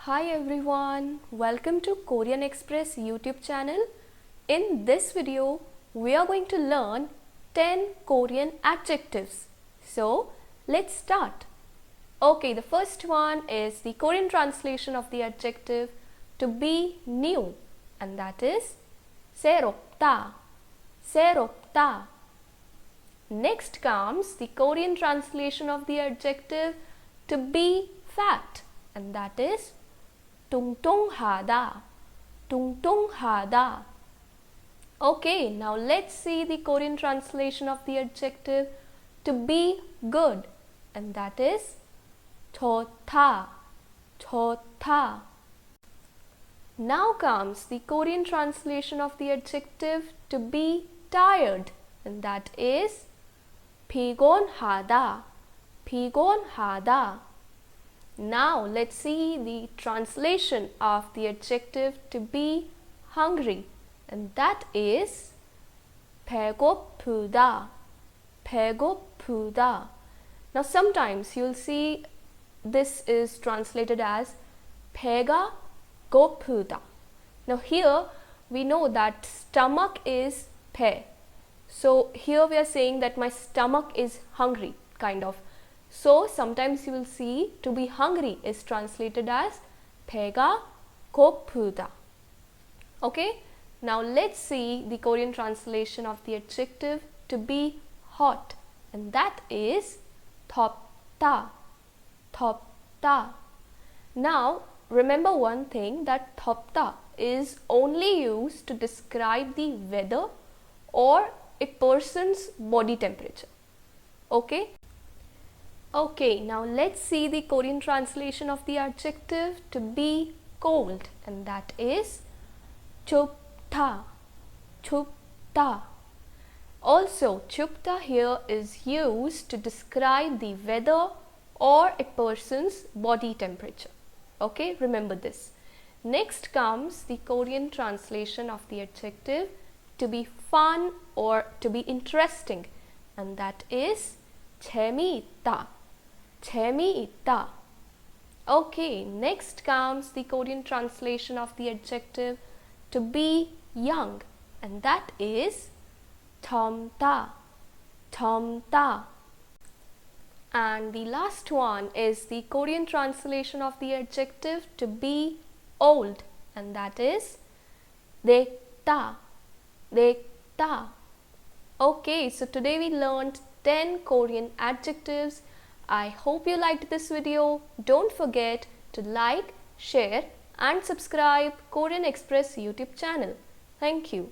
Hi everyone, welcome to Korean Express YouTube channel. In this video, we are going to learn 10 Korean adjectives. So, let's start. Okay, the first one is the Korean translation of the adjective to be new, and that is 새롭다, 새롭다. Next comes the Korean translation of the adjective to be fat, and that is 뚱뚱하다, 뚱뚱하다. Okay, now let's see the Korean translation of the adjective to be good, and that is 좋다, 좋다. Now comes the Korean translation of the adjective to be tired, and that is 피곤하다, 피곤하다. Now let's see the translation of the adjective to be hungry, and that is 배고프다, 배고프다. Now sometimes you'll see this is translated as 배가 고프다. Now here we know that stomach is 배. So here we are saying that my stomach is hungry, kind of. So sometimes you will see to be hungry is translated as 배가 고프다. Okay, now let's see the Korean translation of the adjective to be hot, and that is 덥다, 덥다. Now remember one thing, that 덥다 is only used to describe the weather or a person's body temperature. Okay. Okay, now let's see the Korean translation of the adjective to be cold, and that is 춥다, 춥다. Also, 춥다 here is used to describe the weather or a person's body temperature. Okay, remember this. Next comes the Korean translation of the adjective to be fun or to be interesting, and that is 재미있다, 재미있다. Okay, next comes the Korean translation of the adjective to be young, and that is 젊다, 젊다. And the last one is the Korean translation of the adjective to be old, and that is 늙다, 늙다. Okay, so today we learned 10 Korean adjectives. I hope you liked this video. Don't forget to like, share and subscribe Korean Express YouTube channel. Thank you.